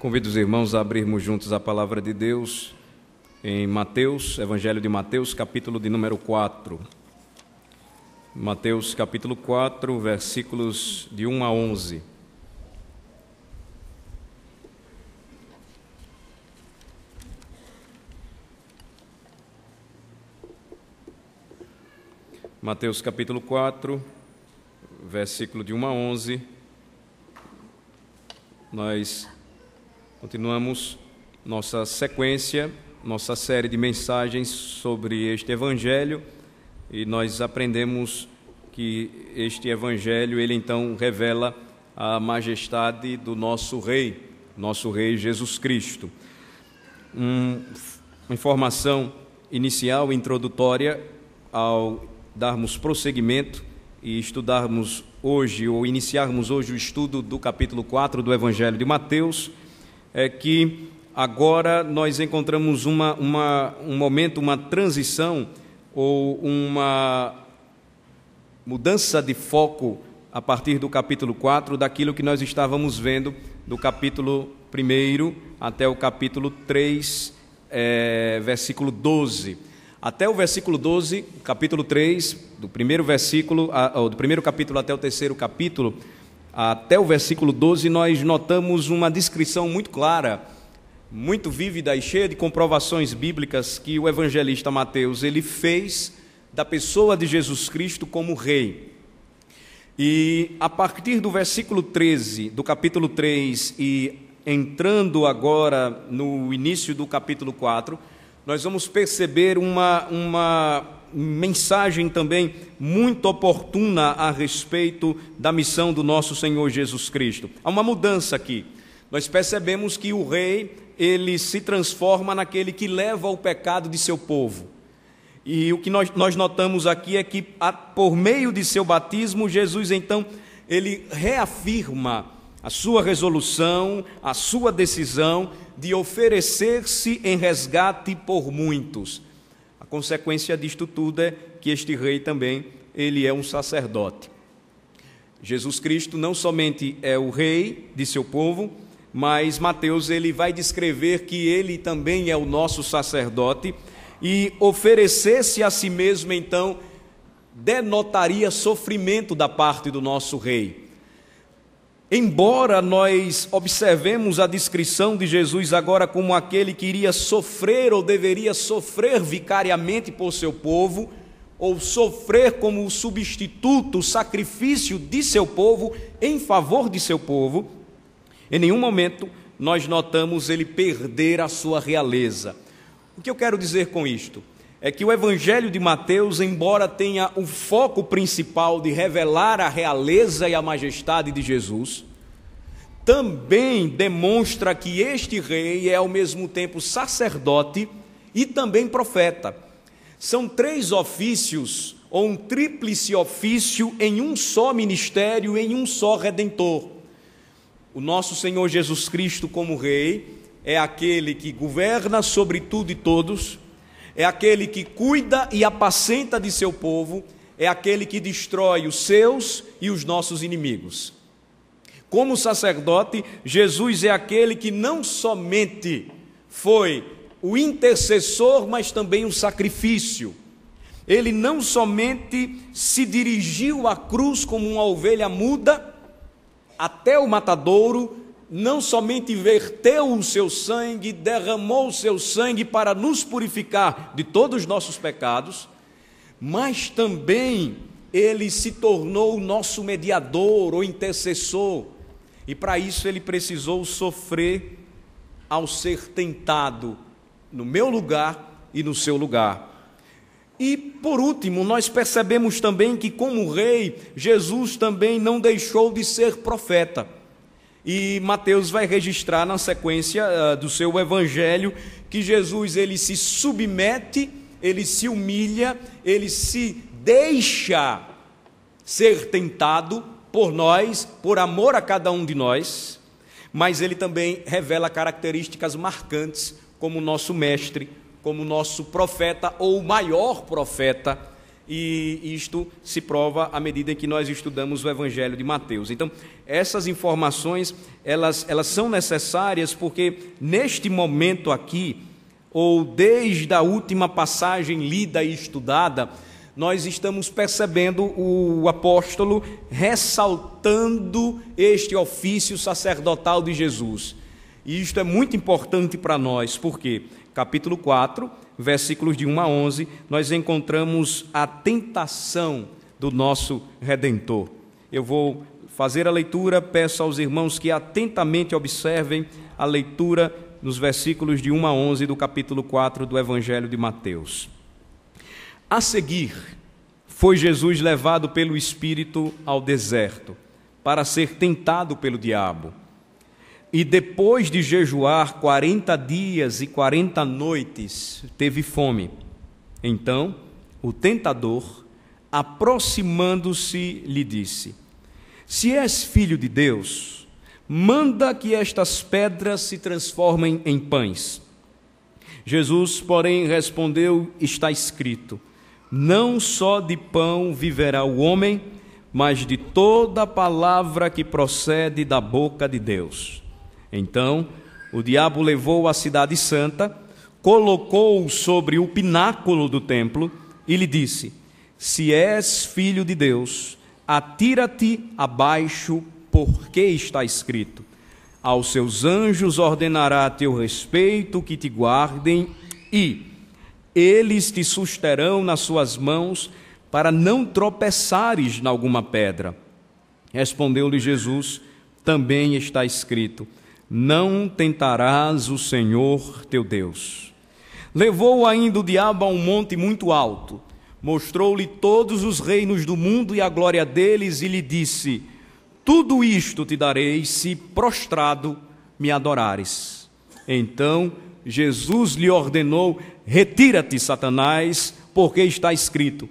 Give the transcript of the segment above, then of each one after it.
Convido os irmãos a abrirmos juntos a palavra de Deus em Mateus, Evangelho de Mateus, capítulo de número 4. Mateus, capítulo 4, versículos de 1 a 11. Mateus, capítulo 4, versículo de 1 a 11. Nós continuamos nossa sequência, nossa série de mensagens sobre este Evangelho, e nós aprendemos que este Evangelho, ele então revela a majestade do nosso Rei Jesus Cristo. Uma informação inicial, introdutória, ao darmos prosseguimento e estudarmos hoje, ou iniciarmos hoje o estudo do capítulo 4 do Evangelho de Mateus, é que agora nós encontramos um momento, uma transição ou uma mudança de foco a partir do capítulo 4, daquilo que nós estávamos vendo do capítulo 1 até o capítulo 3, versículo 12. Até o versículo 12, capítulo 3, do primeiro capítulo até o terceiro capítulo, até o versículo 12, nós notamos uma descrição muito clara, muito vívida e cheia de comprovações bíblicas que o evangelista Mateus ele fez da pessoa de Jesus Cristo como rei. E a partir do versículo 13, do capítulo 3, e entrando agora no início do capítulo 4, nós vamos perceber uma mensagem também muito oportuna a respeito da missão do nosso Senhor Jesus Cristo. Há uma mudança aqui. Nós percebemos que o rei, ele se transforma naquele que leva o pecado de seu povo. E o que nós notamos aqui é que, por meio de seu batismo, Jesus, então, ele reafirma a sua resolução, a sua decisão de oferecer-se em resgate por muitos. A consequência disto tudo é que este rei também, ele é um sacerdote. Jesus Cristo não somente é o rei de seu povo, mas Mateus ele vai descrever que ele também é o nosso sacerdote, e oferecer-se a si mesmo, então, denotaria sofrimento da parte do nosso rei. Embora nós observemos a descrição de Jesus agora como aquele que iria sofrer ou deveria sofrer vicariamente por seu povo, ou sofrer como o substituto, o sacrifício de seu povo em favor de seu povo, em nenhum momento nós notamos ele perder a sua realeza. O que eu quero dizer com isto? É que o Evangelho de Mateus, embora tenha o foco principal de revelar a realeza e a majestade de Jesus, também demonstra que este rei é ao mesmo tempo sacerdote e também profeta. São três ofícios, ou um tríplice ofício em um só ministério, em um só redentor. O nosso Senhor Jesus Cristo como rei é aquele que governa sobre tudo e todos, é aquele que cuida e apacenta de seu povo, é aquele que destrói os seus e os nossos inimigos. Como sacerdote, Jesus é aquele que não somente foi o intercessor, mas também o sacrifício. Ele não somente se dirigiu à cruz como uma ovelha muda até o matadouro, não somente verteu o seu sangue, derramou o seu sangue para nos purificar de todos os nossos pecados, mas também ele se tornou o nosso mediador ou intercessor, e para isso ele precisou sofrer ao ser tentado no meu lugar e no seu lugar. E por último, nós percebemos também que como rei, Jesus também não deixou de ser profeta. E Mateus vai registrar na sequência do seu evangelho que Jesus ele se submete, ele se humilha, ele se deixa ser tentado por nós, por amor a cada um de nós, mas ele também revela características marcantes como nosso mestre, como nosso profeta ou o maior profeta e isto se prova à medida em que nós estudamos o Evangelho de Mateus. Então, essas informações, elas são necessárias porque neste momento aqui, ou desde a última passagem lida e estudada, nós estamos percebendo o apóstolo ressaltando este ofício sacerdotal de Jesus. E isto é muito importante para nós, porque capítulo 4, versículos de 1 a 11, nós encontramos a tentação do nosso Redentor. Eu vou fazer a leitura, peço aos irmãos que atentamente observem a leitura nos versículos de 1 a 11 do capítulo 4 do Evangelho de Mateus. A seguir, foi Jesus levado pelo Espírito ao deserto, para ser tentado pelo diabo. E depois de jejuar 40 dias e 40 noites, teve fome. Então, o tentador, aproximando-se, lhe disse: Se és filho de Deus, manda que estas pedras se transformem em pães. Jesus, porém, respondeu: Está escrito, não só de pão viverá o homem, mas de toda palavra que procede da boca de Deus. Então, o diabo levou a cidade santa, colocou-o sobre o pináculo do templo e lhe disse: Se és filho de Deus, atira-te abaixo, porque está escrito: Aos seus anjos ordenará a teu respeito que te guardem, e eles te susterão nas suas mãos, para não tropeçares em alguma pedra. Respondeu-lhe Jesus: Também está escrito: Não tentarás o Senhor teu Deus. Levou ainda o diabo a um monte muito alto, mostrou-lhe todos os reinos do mundo e a glória deles, e lhe disse: Tudo isto te darei, se prostrado me adorares. Então Jesus lhe ordenou: Retira-te, Satanás, porque está escrito: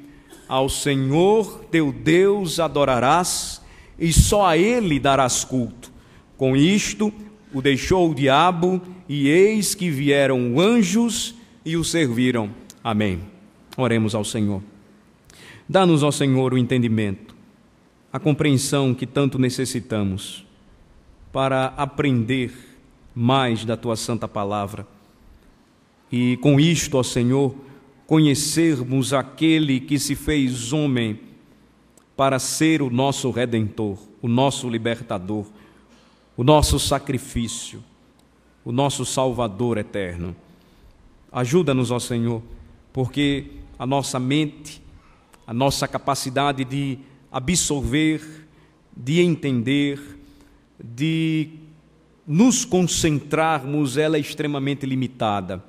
Ao Senhor teu Deus adorarás, e só a Ele darás culto. Com isto o deixou o diabo, e eis que vieram anjos e o serviram. Amém. Oremos ao Senhor. Dá-nos, ó Senhor, o entendimento, a compreensão que tanto necessitamos para aprender mais da Tua Santa Palavra. E com isto, ó Senhor, conhecermos aquele que se fez homem para ser o nosso Redentor, o nosso Libertador, o nosso sacrifício, o nosso Salvador eterno. Ajuda-nos, ó Senhor, porque a nossa mente, a nossa capacidade de absorver, de entender, de nos concentrarmos, ela é extremamente limitada.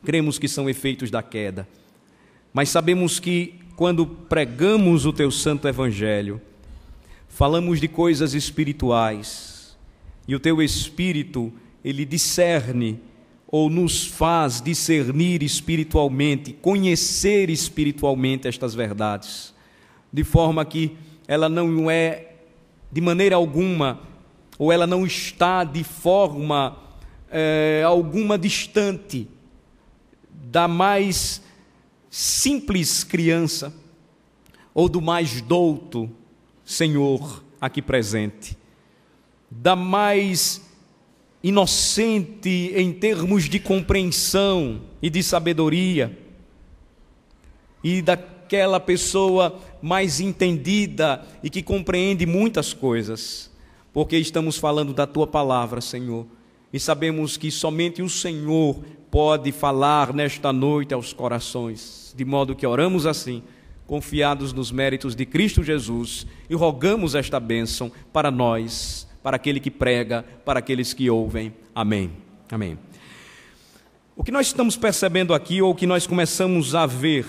Cremos que são efeitos da queda, mas sabemos que quando pregamos o Teu Santo Evangelho, falamos de coisas espirituais, e o Teu Espírito, Ele discerne, ou nos faz discernir espiritualmente, conhecer espiritualmente estas verdades, de forma que ela não é, de maneira alguma, ou ela não está de forma alguma distante da mais simples criança ou do mais douto Senhor aqui presente, da mais inocente em termos de compreensão e de sabedoria, e daquela pessoa mais entendida e que compreende muitas coisas, porque estamos falando da Tua Palavra, Senhor, e sabemos que somente o Senhor pode falar nesta noite aos corações, de modo que oramos assim, confiados nos méritos de Cristo Jesus, e rogamos esta bênção para nós, para aquele que prega, para aqueles que ouvem. Amém. Amém. O que nós estamos percebendo aqui, ou o que nós começamos a ver,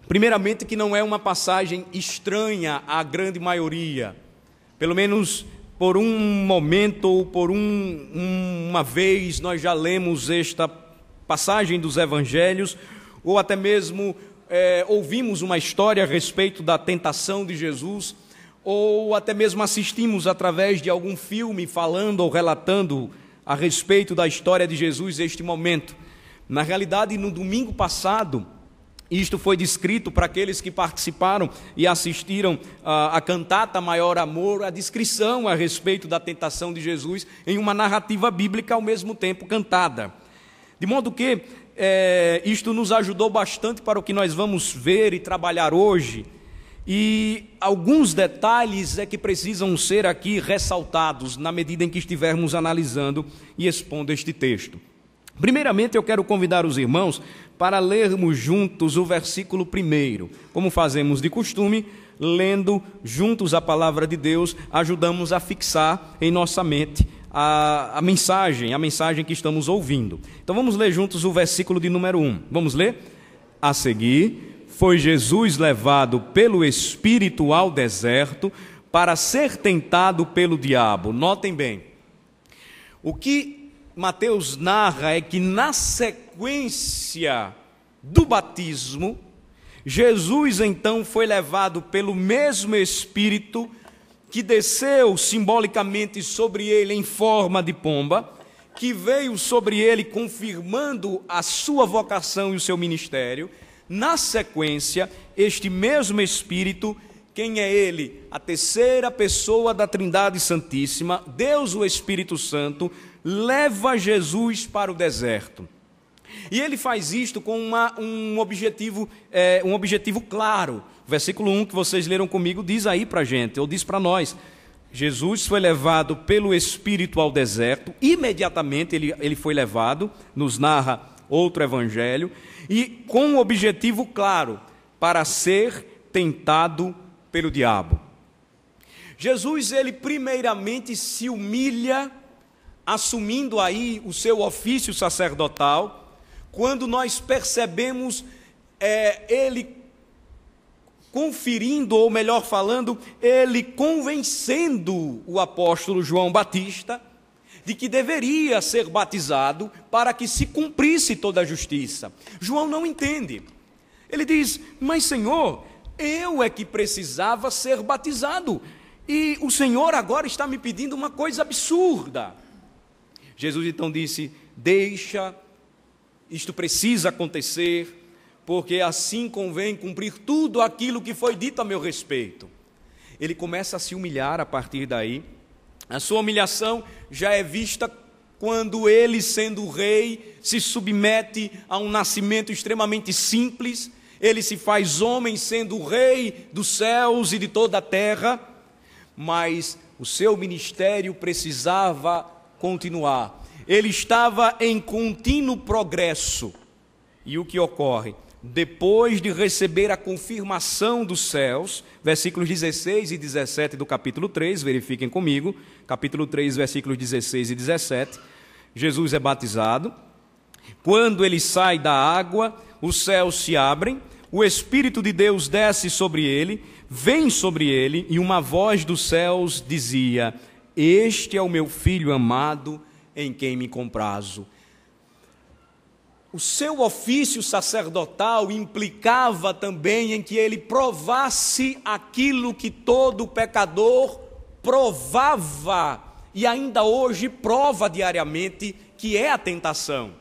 primeiramente que não é uma passagem estranha à grande maioria, pelo menos por um momento ou por uma vez nós já lemos esta passagem dos Evangelhos, ou até mesmo ouvimos uma história a respeito da tentação de Jesus, ou até mesmo assistimos através de algum filme falando ou relatando a respeito da história de Jesus neste momento. Na realidade, no domingo passado, Isto foi descrito para aqueles que participaram e assistiram à cantata Maior Amor, a descrição a respeito da tentação de Jesus em uma narrativa bíblica ao mesmo tempo cantada. De modo que isto nos ajudou bastante para o que nós vamos ver e trabalhar hoje. E alguns detalhes é que precisam ser aqui ressaltados na medida em que estivermos analisando e expondo este texto. Primeiramente, eu quero convidar os irmãos para lermos juntos o versículo 1. Como fazemos de costume, lendo juntos a palavra de Deus, ajudamos a fixar em nossa mente a mensagem que estamos ouvindo. Então vamos ler juntos o versículo de número 1. Vamos ler? A seguir, foi Jesus levado pelo Espírito ao deserto para ser tentado pelo diabo. Notem bem, o que Mateus narra é que na sequência do batismo, Jesus então foi levado pelo mesmo Espírito que desceu simbolicamente sobre ele em forma de pomba, que veio sobre ele confirmando a sua vocação e o seu ministério. Na sequência, este mesmo Espírito, quem é ele? A terceira pessoa da Trindade Santíssima, Deus o Espírito Santo, leva Jesus para o deserto. E ele faz isto com um objetivo claro. O versículo 1 que vocês leram comigo diz aí para a gente, ou diz para nós: Jesus foi levado pelo Espírito ao deserto, imediatamente ele foi levado, nos narra outro evangelho, e com um objetivo claro, para ser tentado pelo diabo. Jesus, ele primeiramente se humilha, assumindo aí o seu ofício sacerdotal, quando nós percebemos ele conferindo, ou melhor falando, ele convencendo o apóstolo João Batista de que deveria ser batizado para que se cumprisse toda a justiça. João não entende. Ele diz: mas Senhor, eu é que precisava ser batizado, e o Senhor agora está me pedindo uma coisa absurda. Jesus então disse: deixa, isto precisa acontecer, porque assim convém cumprir tudo aquilo que foi dito a meu respeito. Ele começa a se humilhar a partir daí. A sua humilhação já é vista quando ele, sendo rei, se submete a um nascimento extremamente simples. Ele se faz homem, sendo o rei dos céus e de toda a terra, mas o seu ministério precisava continuar. Ele estava em contínuo progresso. E o que ocorre? Depois de receber a confirmação dos céus, versículos 16 e 17 do capítulo 3, verifiquem comigo, capítulo 3, versículos 16 e 17, Jesus é batizado. Quando ele sai da água, os céus se abrem, o Espírito de Deus desce sobre ele, vem sobre ele, e uma voz dos céus dizia: este é o meu Filho amado, em quem me comprazo. O seu ofício sacerdotal implicava também em que ele provasse aquilo que todo pecador provava e ainda hoje prova diariamente, que é a tentação.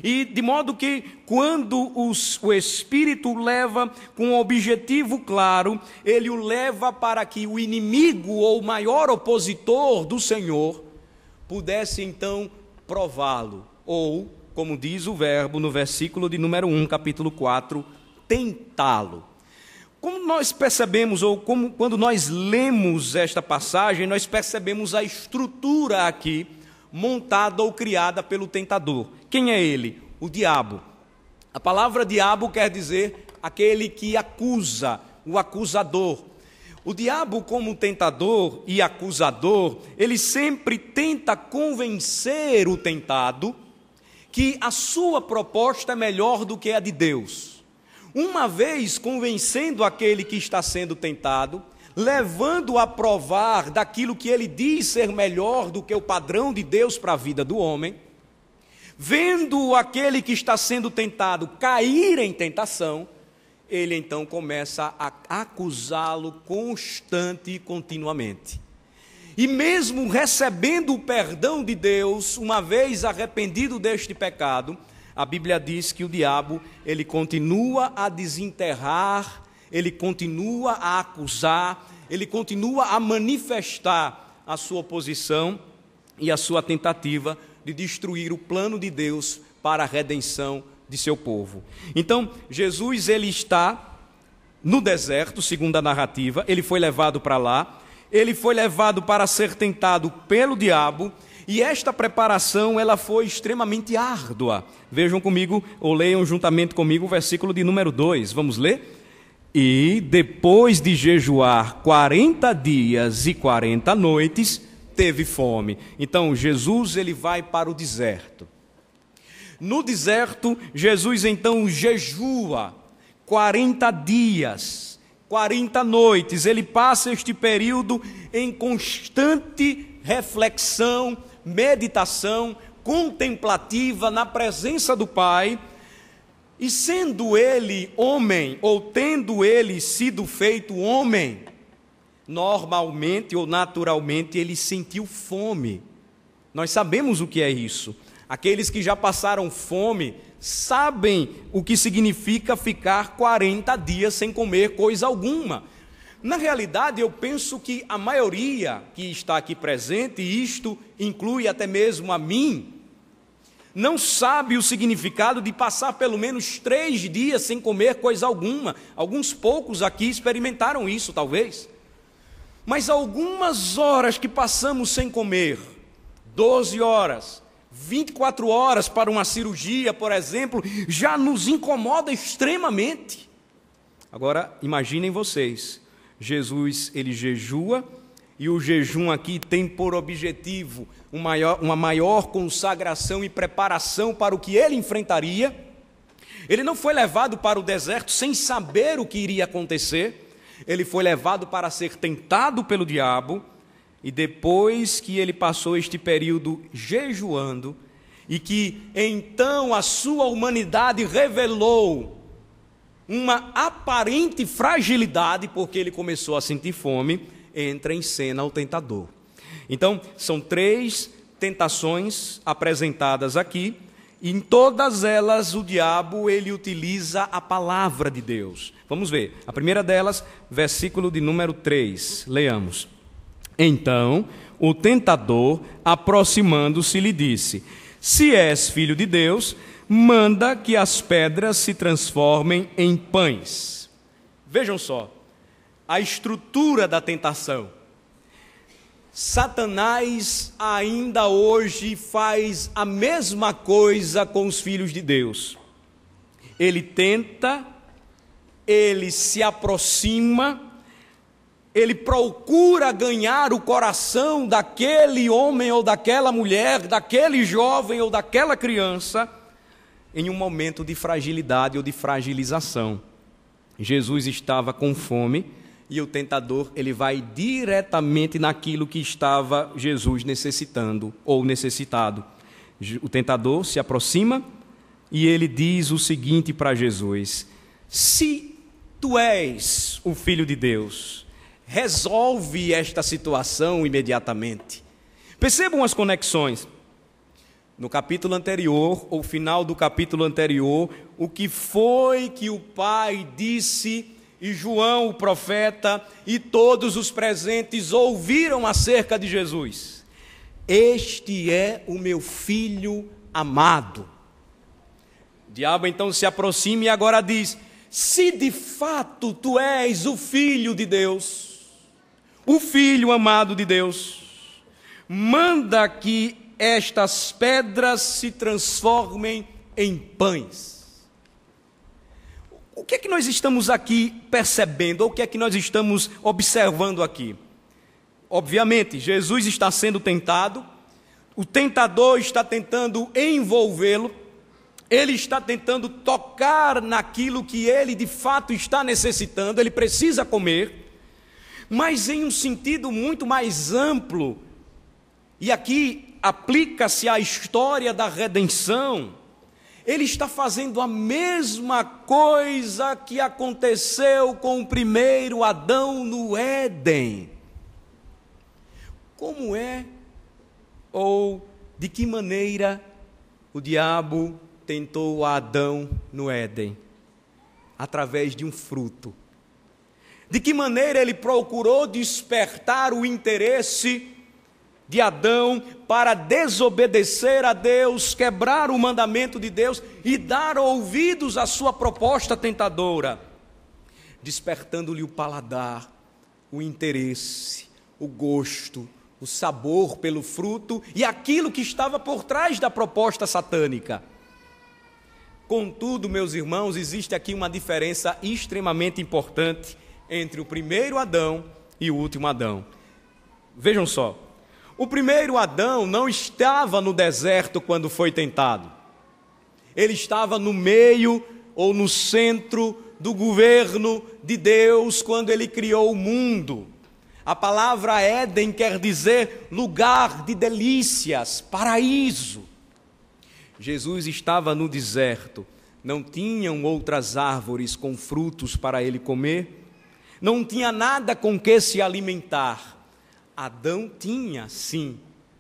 E de modo que quando o Espírito leva com um objetivo claro, ele o leva para que o inimigo ou o maior opositor do Senhor pudesse então prová-lo, ou, como diz o verbo no versículo de número 1, capítulo 4, tentá-lo. Como nós percebemos, ou como quando nós lemos esta passagem, nós percebemos a estrutura aqui, montada ou criada pelo tentador. Quem é ele? O diabo. A palavra diabo quer dizer aquele que acusa, o acusador. O diabo, como tentador e acusador, ele sempre tenta convencer o tentado que a sua proposta é melhor do que a de Deus. Uma vez convencendo aquele que está sendo tentado, levando-o a provar daquilo que ele diz ser melhor do que o padrão de Deus para a vida do homem, vendo aquele que está sendo tentado cair em tentação, ele então começa a acusá-lo constante e continuamente. E mesmo recebendo o perdão de Deus, uma vez arrependido deste pecado, A Bíblia diz que o diabo, ele continua a desenterrar, ele continua a acusar, ele continua a manifestar a sua oposição e a sua tentativa de destruir o plano de Deus para a redenção de seu povo. Então, Jesus, ele está no deserto, segundo a narrativa, ele foi levado para lá, ele foi levado para ser tentado pelo diabo, e esta preparação, ela foi extremamente árdua. Vejam comigo, ou leiam juntamente comigo o versículo de número 2, vamos ler? E depois de jejuar 40 dias e 40 noites, teve fome. Então, Jesus, ele vai para o deserto. No deserto, Jesus, então, jejua 40 dias, 40 noites. Ele passa este período em constante reflexão, meditação, contemplativa na presença do Pai. E sendo ele homem, ou tendo ele sido feito homem, normalmente ou naturalmente ele sentiu fome. Nós sabemos o que é isso. Aqueles que já passaram fome sabem o que significa ficar 40 dias sem comer coisa alguma. Na realidade, eu penso que a maioria que está aqui presente, e isto inclui até mesmo a mim, não sabe o significado de passar pelo menos 3 dias sem comer coisa alguma. Alguns poucos aqui experimentaram isso, talvez. Mas algumas horas que passamos sem comer, 12 horas, 24 horas para uma cirurgia, por exemplo, já nos incomoda extremamente. Agora, imaginem vocês, Jesus, ele jejua, e o jejum aqui tem por objetivo uma maior consagração e preparação para o que ele enfrentaria. Ele não foi levado para o deserto sem saber o que iria acontecer, ele foi levado para ser tentado pelo diabo, e depois que ele passou este período jejuando, e que então a sua humanidade revelou uma aparente fragilidade, porque ele começou a sentir fome, entra em cena o tentador. Então, são 3 tentações apresentadas aqui, e em todas elas o diabo, ele utiliza a palavra de Deus. Vamos ver, a primeira delas, versículo de número 3, leamos. Então, o tentador, aproximando-se, lhe disse: se és filho de Deus, manda que as pedras se transformem em pães. Vejam só, a estrutura da tentação. Satanás ainda hoje faz a mesma coisa com os filhos de Deus. Ele tenta, ele se aproxima, ele procura ganhar o coração daquele homem ou daquela mulher, daquele jovem ou daquela criança, em um momento de fragilidade ou de fragilização. Jesus estava com fome, e o tentador, ele vai diretamente naquilo que estava Jesus necessitando ou necessitado. O tentador se aproxima e ele diz o seguinte para Jesus: se tu és o Filho de Deus, resolve esta situação imediatamente. Percebam as conexões. No capítulo anterior, ou final do capítulo anterior, o que foi que o Pai disse, e João, o profeta, e todos os presentes ouviram acerca de Jesus: este é o meu Filho amado. O diabo então se aproxima e agora diz: se de fato tu és o Filho de Deus, o Filho amado de Deus, manda que estas pedras se transformem em pães. O que é que nós estamos aqui percebendo, ou o que é que nós estamos observando aqui? Obviamente, Jesus está sendo tentado, o tentador está tentando envolvê-lo, ele está tentando tocar naquilo que ele de fato está necessitando, ele precisa comer, mas em um sentido muito mais amplo, e aqui aplica-se a história da redenção. Ele está fazendo a mesma coisa que aconteceu com o primeiro Adão no Éden. Como é, ou de que maneira o diabo tentou a Adão no Éden, através de um fruto. De que maneira ele procurou despertar o interesse de Adão para desobedecer a Deus, quebrar o mandamento de Deus e dar ouvidos à sua proposta tentadora, despertando-lhe o paladar, o interesse, o gosto, o sabor pelo fruto e aquilo que estava por trás da proposta satânica. Contudo, meus irmãos, existe aqui uma diferença extremamente importante entre o primeiro Adão e o último Adão. Vejam só, o primeiro Adão não estava no deserto quando foi tentado. Ele estava no meio ou no centro do governo de Deus quando ele criou o mundo. A palavra Éden quer dizer lugar de delícias, paraíso. Jesus estava no deserto, não tinham outras árvores com frutos para ele comer, não tinha nada com que se alimentar. Adão tinha, sim,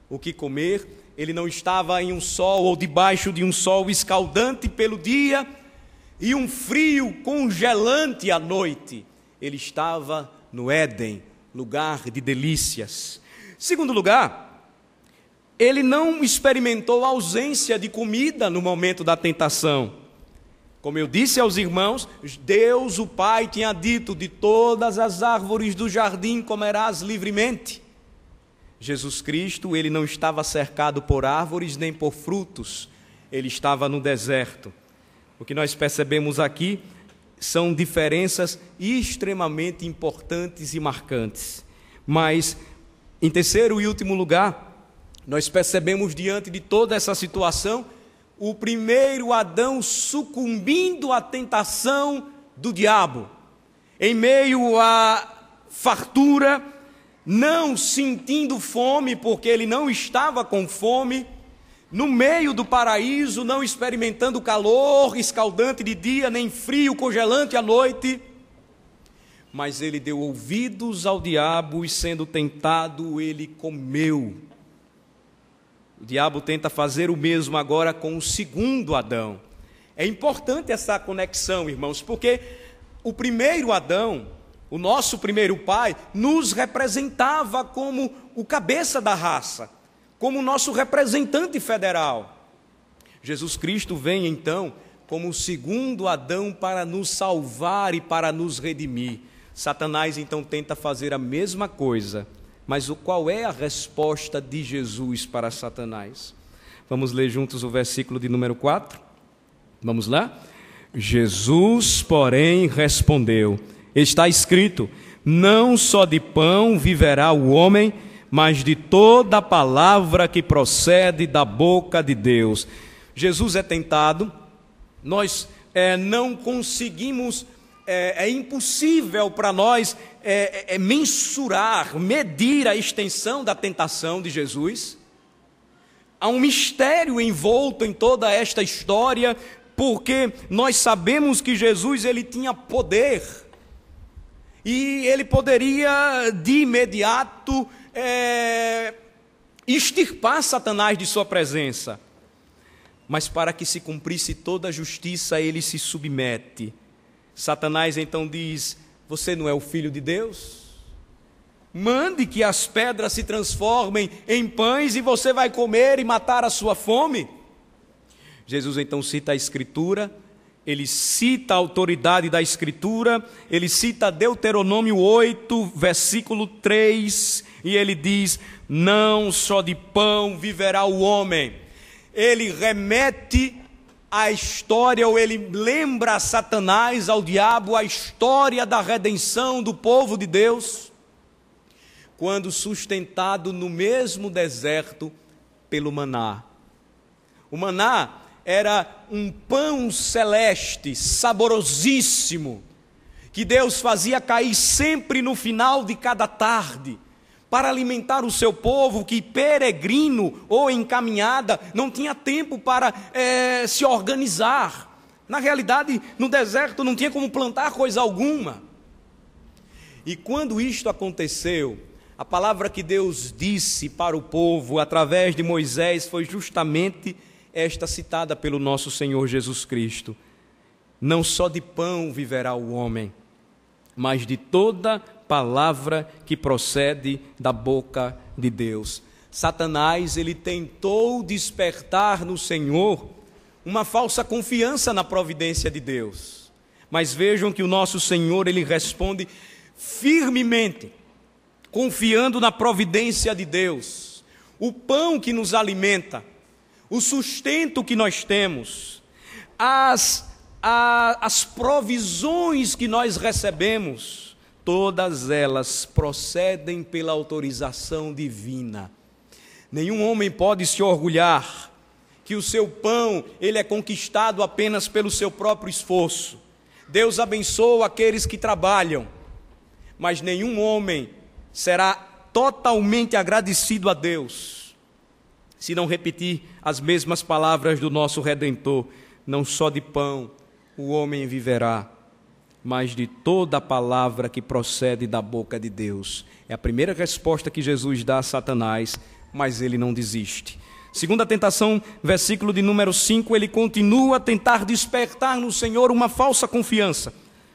o que comer. Ele não estava em um sol ou debaixo de um sol escaldante pelo dia e um frio congelante à noite. Ele estava no Éden, lugar de delícias. Segundo lugar, ele não experimentou a ausência de comida no momento da tentação. Como eu disse aos irmãos, Deus, o Pai, tinha dito: de todas as árvores do jardim comerás livremente. Jesus Cristo, ele não estava cercado por árvores nem por frutos, ele estava no deserto. O que nós percebemos aqui são diferenças extremamente importantes e marcantes. Mas, em terceiro e último lugar, nós percebemos diante de toda essa situação, o primeiro Adão sucumbindo à tentação do diabo. Em meio à fartura, não sentindo fome, porque ele não estava com fome, no meio do paraíso, não experimentando calor escaldante de dia, nem frio congelante à noite, mas ele deu ouvidos ao diabo e, sendo tentado, ele comeu. O diabo tenta fazer o mesmo agora com o segundo Adão. É importante essa conexão, irmãos, porque o primeiro Adão, o nosso primeiro pai, nos representava como o cabeça da raça, como o nosso representante federal. Jesus Cristo vem então como o segundo Adão para nos salvar e para nos redimir. Satanás então tenta fazer a mesma coisa, mas qual é a resposta de Jesus para Satanás? Vamos ler juntos o versículo de número 4? Vamos lá? Jesus, porém, respondeu: está escrito, não só de pão viverá o homem, mas de toda a palavra que procede da boca de Deus. Jesus é tentado, nós não conseguimos, é impossível para nós mensurar, medir a extensão da tentação de Jesus. Há um mistério envolto em toda esta história, porque nós sabemos que Jesus ele tinha poder, e ele poderia de imediato extirpar Satanás de sua presença, mas para que se cumprisse toda a justiça, ele se submete. Satanás então diz: você não é o filho de Deus? Mande que as pedras se transformem em pães e você vai comer e matar a sua fome. Jesus então cita a Escritura, ele cita a autoridade da Escritura, ele cita Deuteronômio 8, versículo 3, e ele diz: não só de pão viverá o homem. Ele remete a história, ou ele lembra a Satanás, ao diabo, a história da redenção do povo de Deus, quando sustentado no mesmo deserto pelo maná. O maná era um pão celeste, saborosíssimo, que Deus fazia cair sempre no final de cada tarde, para alimentar o seu povo, que peregrino ou em caminhada não tinha tempo para se organizar. Na realidade, no deserto não tinha como plantar coisa alguma. E quando isto aconteceu, a palavra que Deus disse para o povo através de Moisés foi justamente esta citada pelo nosso Senhor Jesus Cristo. Não só de pão viverá o homem, mas de toda palavra que procede da boca de Deus. Satanás, ele tentou despertar no Senhor uma falsa confiança na providência de Deus. Mas vejam que o nosso Senhor, ele responde firmemente, confiando na providência de Deus. O pão que nos alimenta, o sustento que nós temos, as provisões que nós recebemos, todas elas procedem pela autorização divina. Nenhum homem pode se orgulhar que o seu pão, ele é conquistado apenas pelo seu próprio esforço. Deus abençoa aqueles que trabalham, mas nenhum homem será totalmente agradecido a Deus se não repetir as mesmas palavras do nosso Redentor: não só de pão o homem viverá, mas de toda a palavra que procede da boca de Deus. É a primeira resposta que Jesus dá a Satanás, mas ele não desiste. Segunda tentação, versículo de número 5, ele continua a tentar despertar no Senhor uma falsa confiança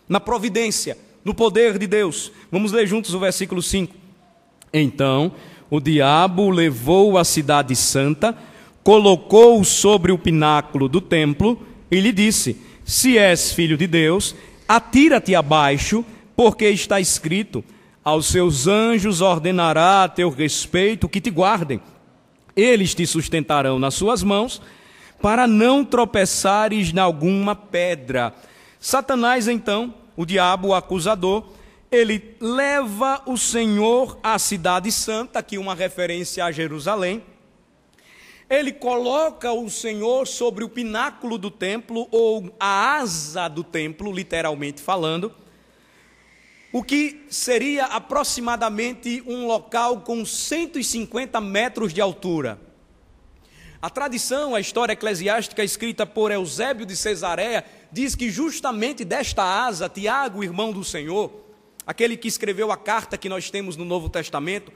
na providência, no poder de Deus. Vamos ler juntos o versículo 5. Então o diabo levou a cidade santa, colocou-o sobre o pináculo do templo e lhe disse: se és filho de Deus, atira-te abaixo, porque está escrito: aos seus anjos ordenará a teu respeito que te guardem. Eles te sustentarão nas suas mãos, para não tropeçares em alguma pedra. Satanás, então, o diabo, o acusador, ele leva o Senhor à cidade santa, aqui uma referência a Jerusalém. Ele coloca o Senhor sobre o pináculo do templo, ou a asa do templo, literalmente falando, o que seria aproximadamente um local com 150 metros de altura. A tradição, a história eclesiástica escrita por Eusébio de Cesareia, diz que justamente desta asa, Tiago, irmão do Senhor, aquele que escreveu a carta que nós temos no Novo Testamento,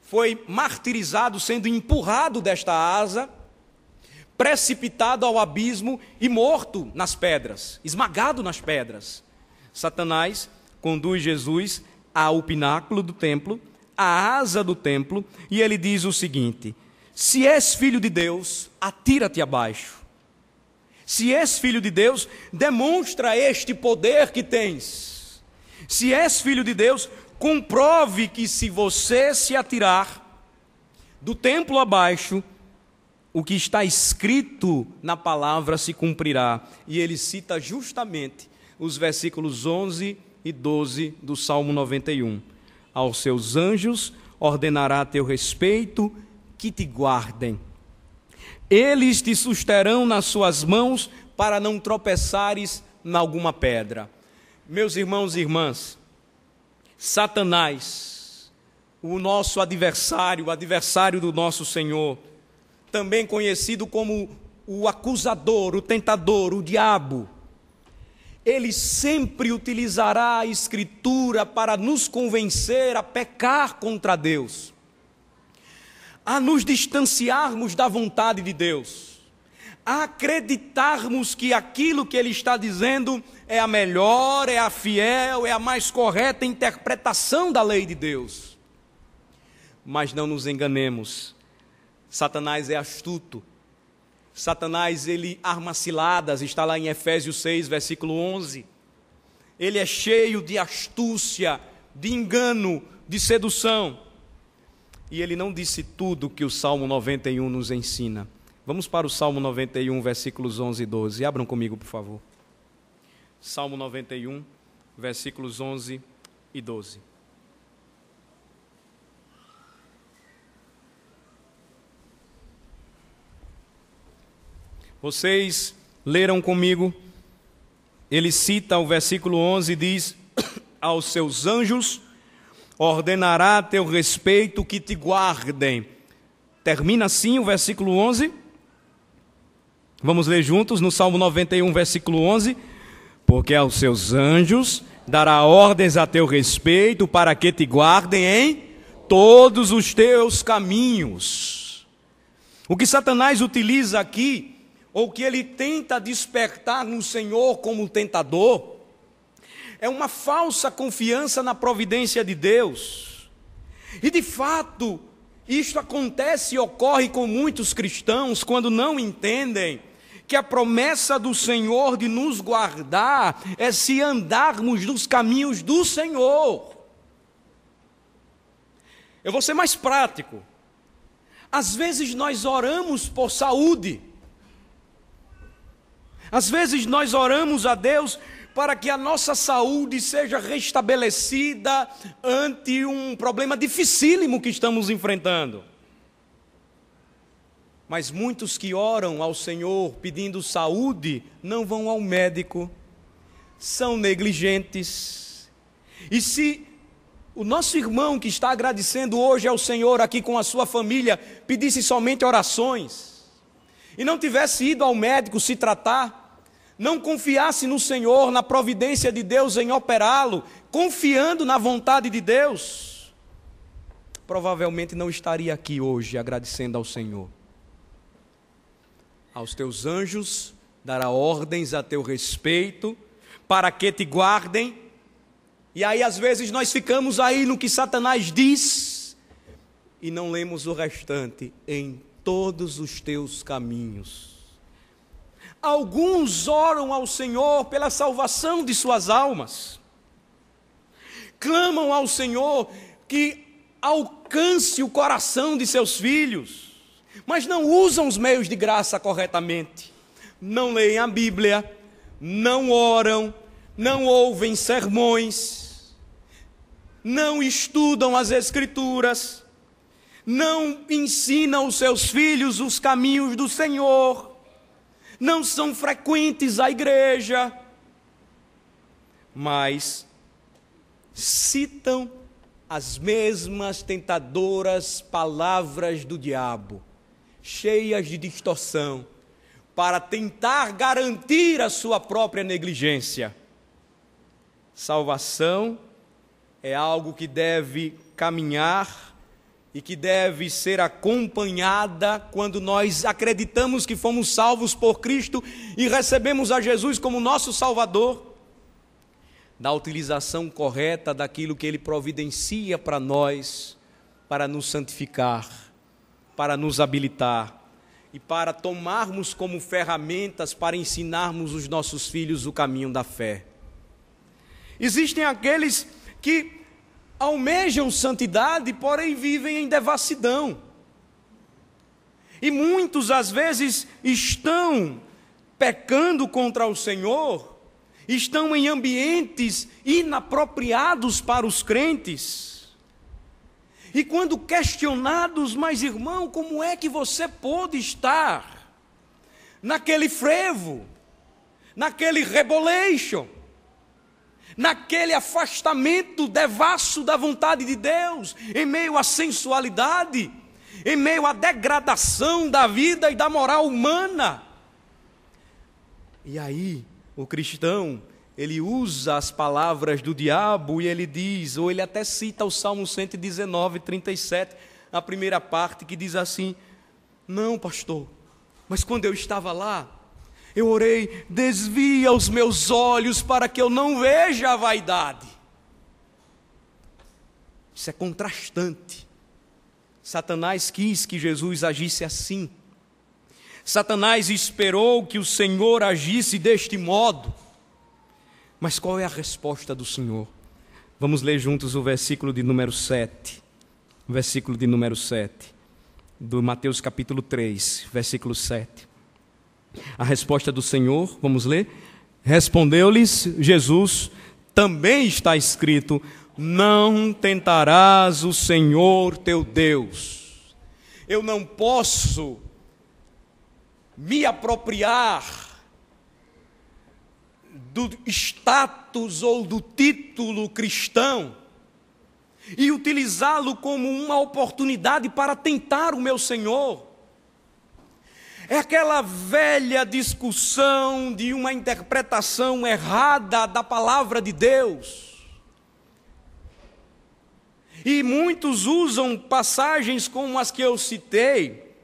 foi martirizado sendo empurrado desta asa, precipitado ao abismo e morto nas pedras, esmagado nas pedras. Satanás conduz Jesus ao pináculo do templo, à asa do templo, e ele diz o seguinte: se és filho de Deus, atira-te abaixo. Se és filho de Deus, demonstra este poder que tens. Se és filho de Deus, comprove que se você se atirar do templo abaixo, o que está escrito na palavra se cumprirá. E ele cita justamente os versículos 11 e 12 do Salmo 91. Aos seus anjos ordenará a teu respeito que te guardem. Eles te susterão nas suas mãos para não tropeçares em alguma pedra. Meus irmãos e irmãs, Satanás, o nosso adversário, o adversário do nosso Senhor, também conhecido como o acusador, o tentador, o diabo, ele sempre utilizará a Escritura para nos convencer a pecar contra Deus, a nos distanciarmos da vontade de Deus, a acreditarmos que aquilo que ele está dizendo é a melhor, é a fiel, é a mais correta interpretação da lei de Deus. Mas não nos enganemos, Satanás é astuto. Satanás, ele arma ciladas, está lá em Efésios 6, versículo 11. Ele é cheio de astúcia, de engano, de sedução. E ele não disse tudo que o Salmo 91 nos ensina. Vamos para o Salmo 91, versículos 11 e 12. Abram comigo, por favor. Salmo 91, versículos 11 e 12. Vocês leram comigo, ele cita o versículo 11 e diz: aos seus anjos ordenará a teu respeito que te guardem. Termina assim o versículo 11. Vamos ler juntos no Salmo 91, versículo 11. Porque aos seus anjos dará ordens a teu respeito para que te guardem em todos os teus caminhos. O que Satanás utiliza aqui ou que ele tenta despertar no Senhor como tentador, é uma falsa confiança na providência de Deus. E de fato, isto acontece e ocorre com muitos cristãos quando não entendem que a promessa do Senhor de nos guardar é se andarmos nos caminhos do Senhor. Eu vou ser mais prático. Às vezes nós oramos por saúde. Às vezes nós oramos a Deus para que a nossa saúde seja restabelecida ante um problema dificílimo que estamos enfrentando. Mas muitos que oram ao Senhor pedindo saúde não vão ao médico, são negligentes. E se o nosso irmão que está agradecendo hoje ao Senhor aqui com a sua família pedisse somente orações e não tivesse ido ao médico se tratar, não confiasse no Senhor, na providência de Deus em operá-lo, confiando na vontade de Deus, provavelmente não estaria aqui hoje agradecendo ao Senhor. Aos teus anjos dará ordens a teu respeito, para que te guardem. E aí às vezes nós ficamos aí no que Satanás diz, e não lemos o restante, em todos os teus caminhos. Alguns oram ao Senhor pela salvação de suas almas, clamam ao Senhor que alcance o coração de seus filhos, mas não usam os meios de graça corretamente, não leem a Bíblia, não oram, não ouvem sermões, não estudam as Escrituras, não ensinam aos seus filhos os caminhos do Senhor, não são frequentes à igreja, mas citam as mesmas tentadoras palavras do diabo, cheias de distorção, para tentar garantir a sua própria negligência. Salvação é algo que deve caminhar e que deve ser acompanhada quando nós acreditamos que fomos salvos por Cristo e recebemos a Jesus como nosso Salvador, da utilização correta daquilo que Ele providencia para nós, para nos santificar, para nos habilitar e para tomarmos como ferramentas para ensinarmos os nossos filhos o caminho da fé. Existem aqueles que almejam santidade, porém vivem em devassidão. E muitos às vezes estão pecando contra o Senhor, estão em ambientes inapropriados para os crentes. E quando questionados, mas irmão, como é que você pôde estar naquele frevo, naquele rebolation, naquele afastamento devasso da vontade de Deus, em meio à sensualidade, em meio à degradação da vida e da moral humana? E aí, o cristão, ele usa as palavras do diabo e ele diz, ou ele até cita o Salmo 119, 37, a primeira parte, que diz assim: não, pastor, mas quando eu estava lá, eu orei, desvia os meus olhos para que eu não veja a vaidade. Isso é contrastante. Satanás quis que Jesus agisse assim. Satanás esperou que o Senhor agisse deste modo. Mas qual é a resposta do Senhor? Vamos ler juntos o versículo de número 7. O versículo de número 7, do Mateus capítulo 3, versículo 7. A resposta do Senhor, vamos ler? Respondeu-lhes Jesus: também está escrito, não tentarás o Senhor teu Deus. Eu não posso me apropriar do status ou do título cristão e utilizá-lo como uma oportunidade para tentar o meu Senhor. É aquela velha discussão de uma interpretação errada da palavra de Deus. E muitos usam passagens como as que eu citei,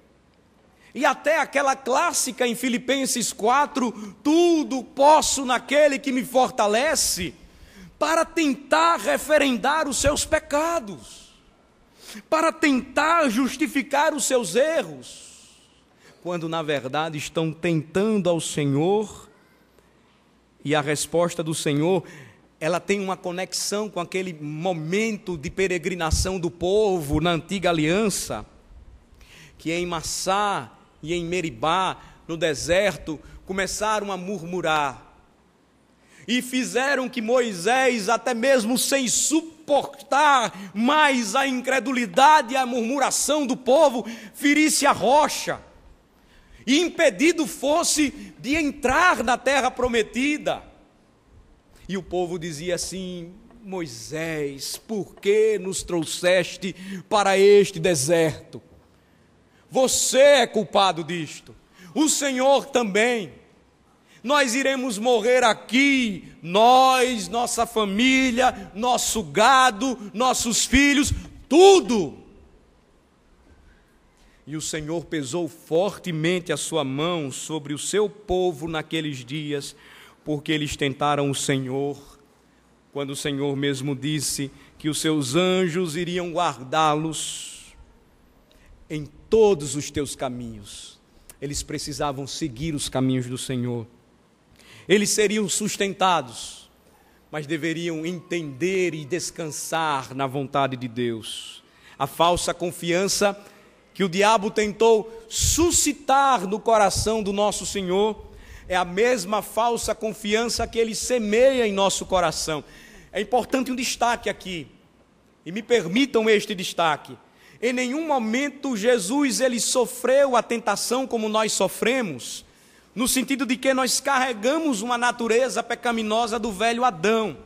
E até aquela clássica em Filipenses 4, tudo posso naquele que me fortalece, para tentar referendar os seus pecados, para tentar justificar os seus erros, quando na verdade estão tentando ao Senhor, e a resposta do Senhor, ela tem uma conexão com aquele momento de peregrinação do povo na antiga aliança, que em Massá e em Meribá, no deserto, começaram a murmurar, e fizeram que Moisés, até mesmo sem suportar mais a incredulidade e a murmuração do povo, ferisse a rocha, e impedido fosse de entrar na terra prometida. E o povo dizia assim: Moisés, por que nos trouxeste para este deserto? Você é culpado disto, o Senhor também. Nós iremos morrer aqui, nós, nossa família, nosso gado, nossos filhos, tudo. E o Senhor pesou fortemente a sua mão sobre o seu povo naqueles dias, porque eles tentaram o Senhor, quando o Senhor mesmo disse que os seus anjos iriam guardá-los em todos os teus caminhos. Eles precisavam seguir os caminhos do Senhor. Eles seriam sustentados, mas deveriam entender e descansar na vontade de Deus. A falsa confiança que o diabo tentou suscitar no coração do nosso Senhor é a mesma falsa confiança que ele semeia em nosso coração. É importante um destaque aqui, e me permitam este destaque. Em nenhum momento Jesus ele sofreu a tentação como nós sofremos, no sentido de que nós carregamos uma natureza pecaminosa do velho Adão.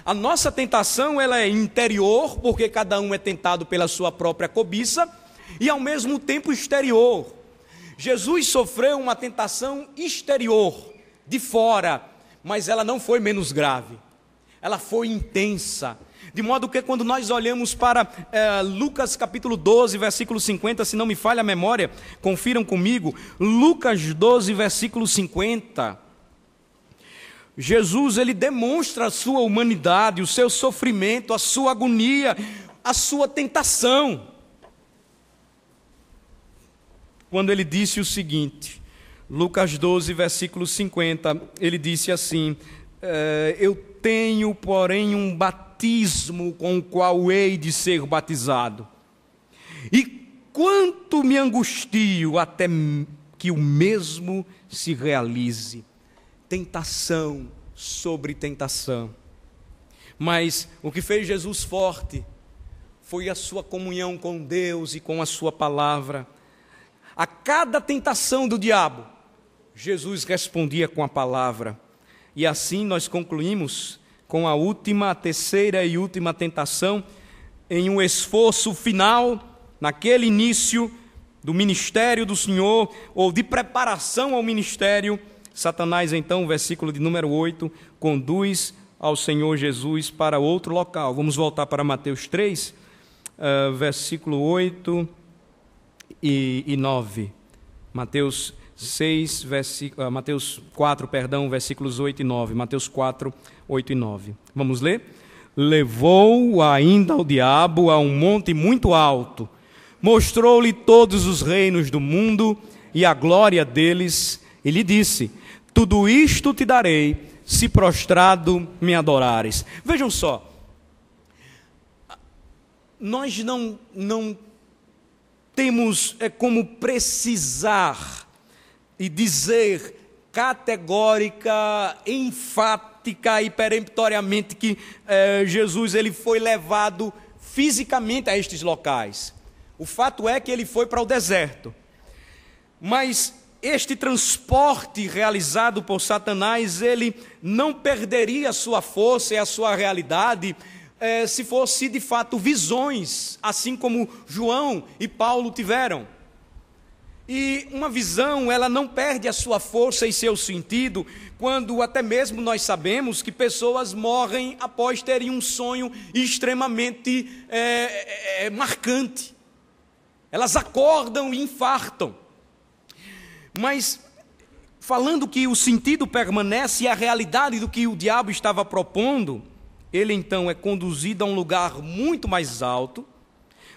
A nossa tentação ela é interior, porque cada um é tentado pela sua própria cobiça, e ao mesmo tempo exterior. Jesus sofreu uma tentação exterior, de fora, mas ela não foi menos grave, ela foi intensa, de modo que quando nós olhamos para Lucas capítulo 12, versículo 50, se não me falha a memória, confiram comigo, Lucas 12, versículo 50, Jesus ele demonstra a sua humanidade, o seu sofrimento, a sua agonia, a sua tentação, quando ele disse o seguinte, Lucas 12, versículo 50, ele disse assim, eu tenho, porém, um batismo com o qual hei de ser batizado, e quanto me angustio até que o mesmo se realize. Tentação sobre tentação. Mas o que fez Jesus forte foi a sua comunhão com Deus e com a sua palavra. A cada tentação do diabo, Jesus respondia com a palavra. E assim nós concluímos com a terceira e última tentação, em um esforço final, naquele início do ministério do Senhor, ou de preparação ao ministério. Satanás, então, versículo de número 8, conduz ao Senhor Jesus para outro local. Vamos voltar para Mateus 3, versículo 8 e 9. Mateus 4, versículos 8 e 9. Mateus 4, 8 e 9. Vamos ler? Levou ainda o diabo a um monte muito alto, mostrou-lhe todos os reinos do mundo e a glória deles, e lhe disse: tudo isto te darei, se prostrado me adorares. Vejam só, nós não temos como precisar e dizer categórica, enfática e peremptoriamente que Jesus ele foi levado fisicamente a estes locais. O fato é que ele foi para o deserto. Mas este transporte realizado por Satanás, ele não perderia a sua força e a sua realidade se fosse de fato visões, assim como João e Paulo tiveram. E uma visão, ela não perde a sua força e seu sentido, quando até mesmo nós sabemos que pessoas morrem após terem um sonho extremamente marcante. Elas acordam e infartam. Mas, falando que o sentido permanece e a realidade do que o diabo estava propondo, ele então é conduzido a um lugar muito mais alto,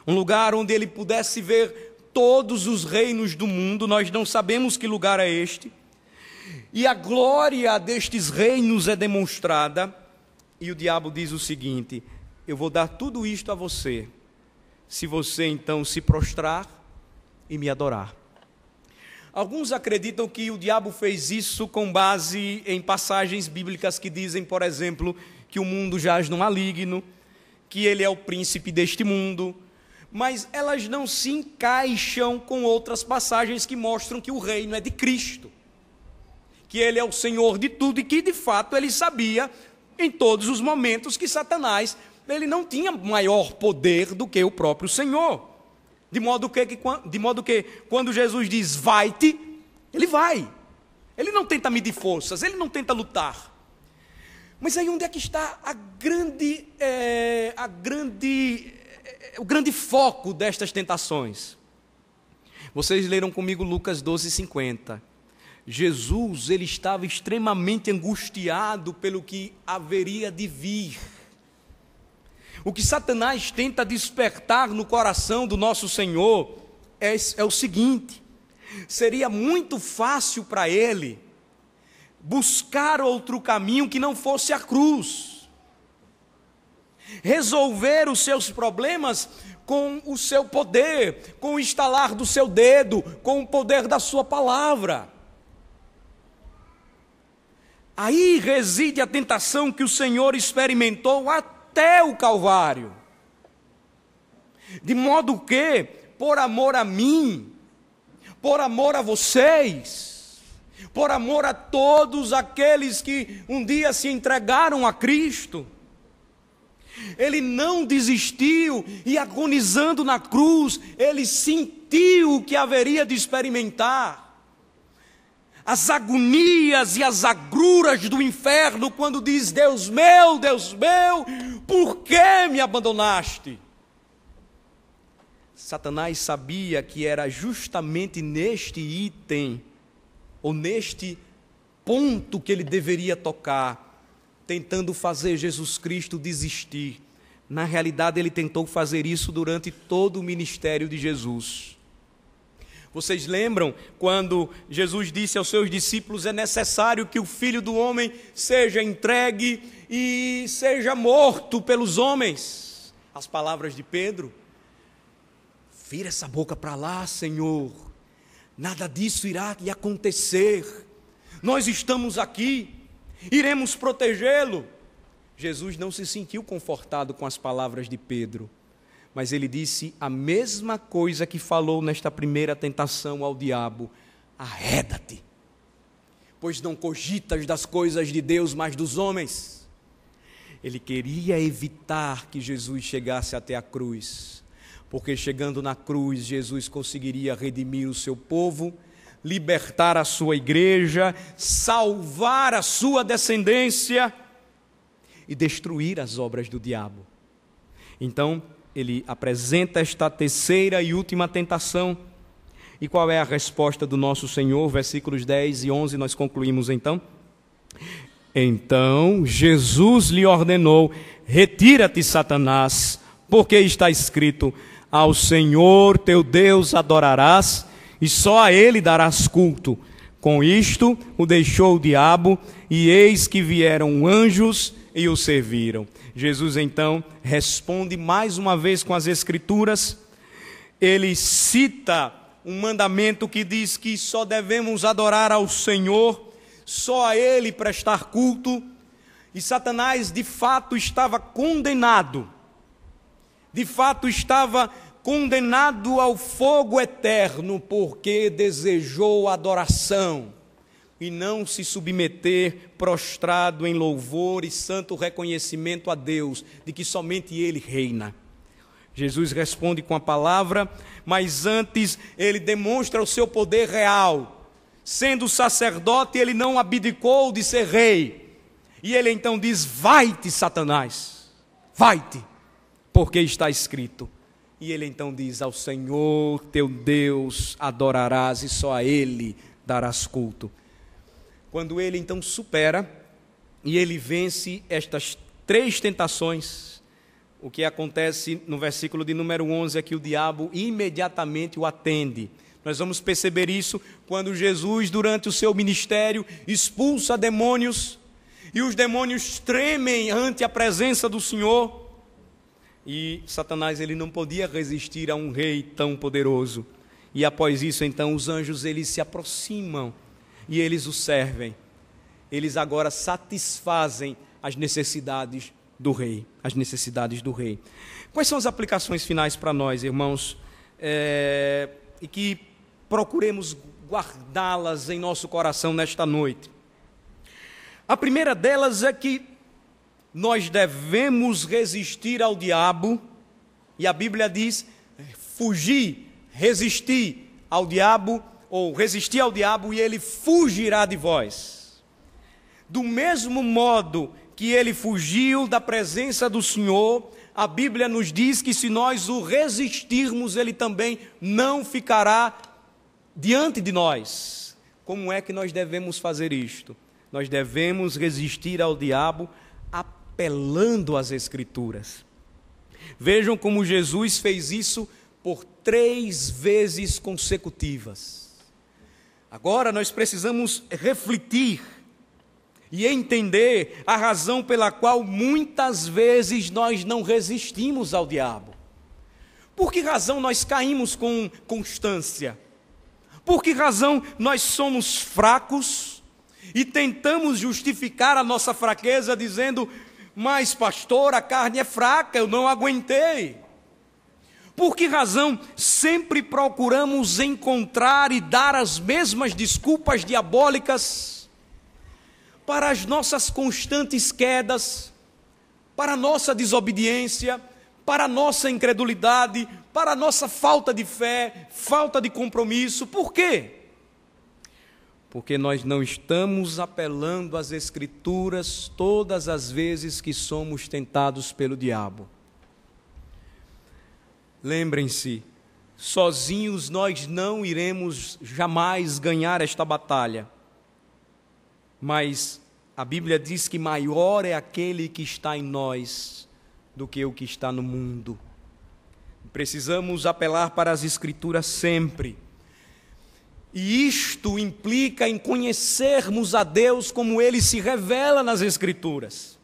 um lugar onde ele pudesse ver todos os reinos do mundo. Nós não sabemos que lugar é este, e a glória destes reinos é demonstrada, e o diabo diz o seguinte: eu vou dar tudo isto a você, se você então se prostrar e me adorar. Alguns acreditam que o diabo fez isso com base em passagens bíblicas que dizem, por exemplo, que o mundo jaz no maligno, que ele é o príncipe deste mundo, mas elas não se encaixam com outras passagens que mostram que o reino é de Cristo, que ele é o Senhor de tudo e que de fato ele sabia em todos os momentos que Satanás, ele não tinha maior poder do que o próprio Senhor. De modo que quando Jesus diz vai-te, ele vai. Ele não tenta medir forças, ele não tenta lutar. Mas aí onde é que está o grande foco destas tentações? Vocês leram comigo Lucas 12:50. Jesus, ele estava extremamente angustiado pelo que haveria de vir. O que Satanás tenta despertar no coração do nosso Senhor é o seguinte: seria muito fácil para ele buscar outro caminho que não fosse a cruz, resolver os seus problemas com o seu poder, com o estalar do seu dedo, com o poder da sua palavra. Aí reside a tentação que o Senhor experimentou até o Calvário, de modo que, por amor a mim, por amor a vocês, por amor a todos aqueles que um dia se entregaram a Cristo, ele não desistiu e, agonizando na cruz, ele sentiu o que haveria de experimentar. As agonias e as agruras do inferno, quando diz: Deus meu, por que me abandonaste? Satanás sabia que era justamente neste item, ou neste ponto, que ele deveria tocar, tentando fazer Jesus Cristo desistir. Na realidade, ele tentou fazer isso durante todo o ministério de Jesus. Vocês lembram quando Jesus disse aos seus discípulos: é necessário que o Filho do Homem seja entregue e seja morto pelos homens? As palavras de Pedro: vira essa boca para lá, Senhor, nada disso irá lhe acontecer, nós estamos aqui, iremos protegê-lo. Jesus não se sentiu confortado com as palavras de Pedro, mas ele disse a mesma coisa que falou nesta primeira tentação ao diabo: arreda-te, pois não cogitas das coisas de Deus, mas dos homens. Ele queria evitar que Jesus chegasse até a cruz, porque chegando na cruz, Jesus conseguiria redimir o seu povo, libertar a sua igreja, salvar a sua descendência e destruir as obras do diabo. Então, ele apresenta esta terceira e última tentação. E qual é a resposta do nosso Senhor? Versículos 10 e 11, nós concluímos então. Então Jesus lhe ordenou: retira-te, Satanás, porque está escrito: ao Senhor teu Deus adorarás, e só a ele darás culto. Com isto o deixou o diabo, e eis que vieram anjos e o serviram. Jesus então responde mais uma vez com as Escrituras. Ele cita um mandamento que diz que só devemos adorar ao Senhor, só a Ele prestar culto. E Satanás de fato estava condenado, ao fogo eterno, porque desejou adoração e não se submeter prostrado em louvor e santo reconhecimento a Deus, de que somente Ele reina. Jesus responde com a palavra, mas antes ele demonstra o seu poder real. Sendo sacerdote, ele não abdicou de ser rei. E ele então diz: vai-te, Satanás, vai-te, porque está escrito. E ele então diz: ao Senhor teu Deus adorarás, e só a Ele darás culto. Quando ele então supera e ele vence estas 3 tentações, o que acontece no versículo de número 11 é que o diabo imediatamente o atende. Nós vamos perceber isso quando Jesus, durante o seu ministério, expulsa demônios, e os demônios tremem ante a presença do Senhor, e Satanás ele não podia resistir a um rei tão poderoso. E após isso, então, os anjos eles se aproximam e eles o servem. Eles agora satisfazem as necessidades do rei, as necessidades do rei. Quais são as aplicações finais para nós, irmãos? E que procuremos guardá-las em nosso coração nesta noite. A primeira delas é que nós devemos resistir ao diabo, e a Bíblia diz, fugir, resistir ao diabo, ou resistir ao diabo e ele fugirá de vós. Do mesmo modo que ele fugiu da presença do Senhor, a Bíblia nos diz que se nós o resistirmos, ele também não ficará diante de nós. Como é que nós devemos fazer isto? Nós devemos resistir ao diabo apelando às Escrituras. Vejam como Jesus fez isso por 3 vezes consecutivas. Agora nós precisamos refletir e entender a razão pela qual muitas vezes nós não resistimos ao diabo. Por que razão nós caímos com constância? Por que razão nós somos fracos e tentamos justificar a nossa fraqueza dizendo, mas pastor, a carne é fraca, eu não aguentei. Por que razão sempre procuramos encontrar e dar as mesmas desculpas diabólicas para as nossas constantes quedas, para a nossa desobediência, para a nossa incredulidade, para a nossa falta de fé, falta de compromisso? Por quê? Porque nós não estamos apelando às Escrituras todas as vezes que somos tentados pelo diabo. Lembrem-se, sozinhos nós não iremos jamais ganhar esta batalha. Mas a Bíblia diz que maior é aquele que está em nós do que o que está no mundo. Precisamos apelar para as Escrituras sempre. E isto implica em conhecermos a Deus como Ele se revela nas Escrituras.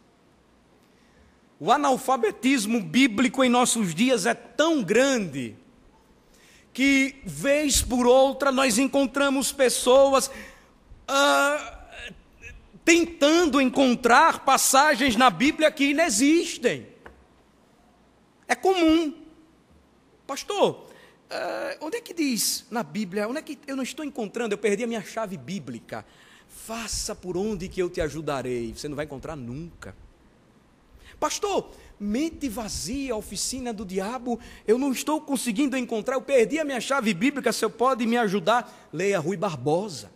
O analfabetismo bíblico em nossos dias é tão grande que, vez por outra, nós encontramos pessoas tentando encontrar passagens na Bíblia que inexistem. É comum. Pastor, onde é que diz na Bíblia? Onde é que eu não estou encontrando? Eu perdi a minha chave bíblica. Faça por onde que eu te ajudarei. Você não vai encontrar nunca. Pastor, mente vazia, oficina do diabo, eu não estou conseguindo encontrar, eu perdi a minha chave bíblica, você pode me ajudar? Leia Rui Barbosa.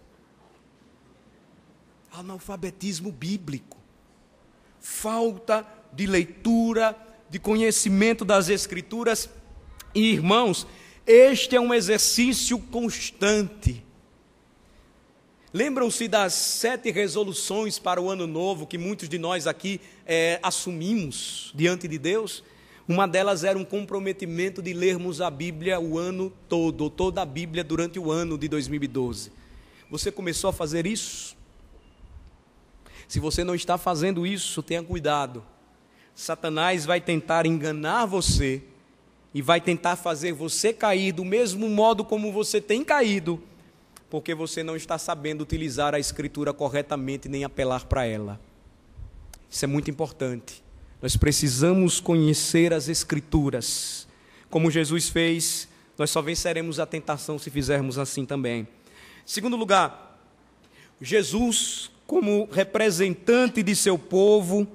Analfabetismo bíblico, falta de leitura, de conhecimento das Escrituras. E, irmãos, este é um exercício constante. Lembram-se das 7 resoluções para o ano novo que muitos de nós aqui assumimos diante de Deus? Uma delas era um comprometimento de lermos a Bíblia o ano todo, ou toda a Bíblia durante o ano de 2012. Você começou a fazer isso? Se você não está fazendo isso, tenha cuidado. Satanás vai tentar enganar você e vai tentar fazer você cair do mesmo modo como você tem caído, porque você não está sabendo utilizar a Escritura corretamente nem apelar para ela. Isso é muito importante. Nós precisamos conhecer as Escrituras. Como Jesus fez, nós só venceremos a tentação se fizermos assim também. Segundo lugar, Jesus, como representante de seu povo,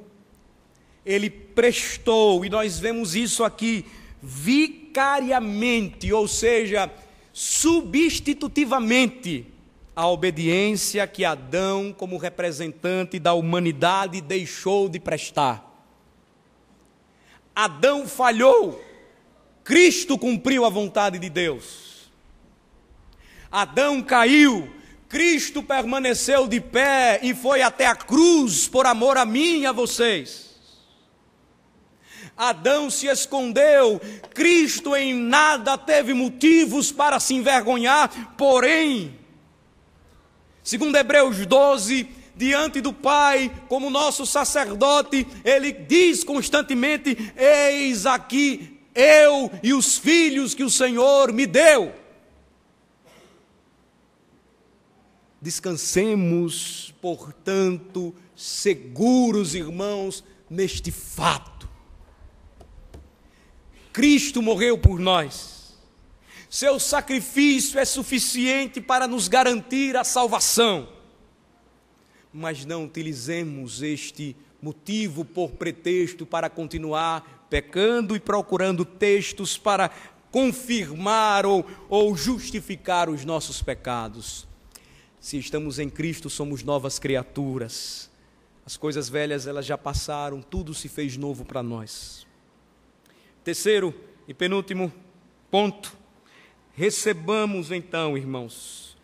ele prestou, e nós vemos isso aqui, vicariamente, ou seja, substitutivamente, a obediência que Adão, como representante da humanidade, deixou de prestar. Adão falhou, Cristo cumpriu a vontade de Deus. Adão caiu, Cristo permaneceu de pé e foi até a cruz por amor a mim e a vocês. Adão se escondeu, Cristo em nada teve motivos para se envergonhar, porém, segundo Hebreus 12, diante do Pai, como nosso sacerdote, ele diz constantemente: eis aqui eu e os filhos que o Senhor me deu. Descansemos, portanto, seguros, irmãos, neste fato. Cristo morreu por nós. Seu sacrifício é suficiente para nos garantir a salvação. Mas não utilizemos este motivo por pretexto para continuar pecando e procurando textos para confirmar ou justificar os nossos pecados. Se estamos em Cristo, somos novas criaturas. As coisas velhas, elas já passaram, tudo se fez novo para nós. Terceiro e penúltimo ponto, recebamos então, irmãos,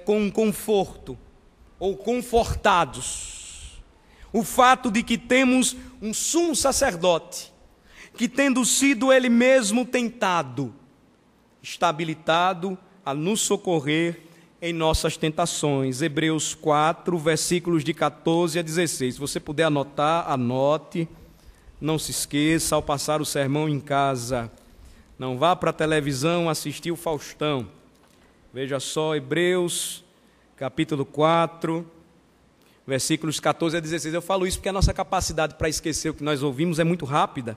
com conforto, ou confortados, o fato de que temos um sumo sacerdote, que tendo sido ele mesmo tentado, está habilitado a nos socorrer em nossas tentações. Hebreus 4, versículos de 14 a 16. Se você puder anotar, anote. Não se esqueça, ao passar o sermão em casa, não vá para a televisão assistir o Faustão. Veja só, Hebreus, capítulo 4, versículos 14 a 16. Eu falo isso porque a nossa capacidade para esquecer o que nós ouvimos é muito rápida.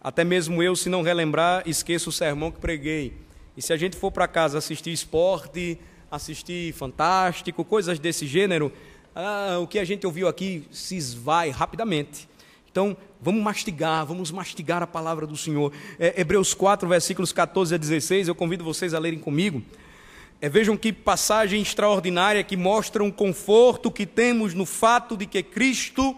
Até mesmo eu, se não relembrar, esqueço o sermão que preguei. E se a gente for para casa assistir esporte, assistir Fantástico, coisas desse gênero, o que a gente ouviu aqui se esvai rapidamente. Então, vamos mastigar a palavra do Senhor. Hebreus 4, versículos 14 a 16, eu convido vocês a lerem comigo. Vejam que passagem extraordinária que mostra um conforto que temos no fato de que Cristo,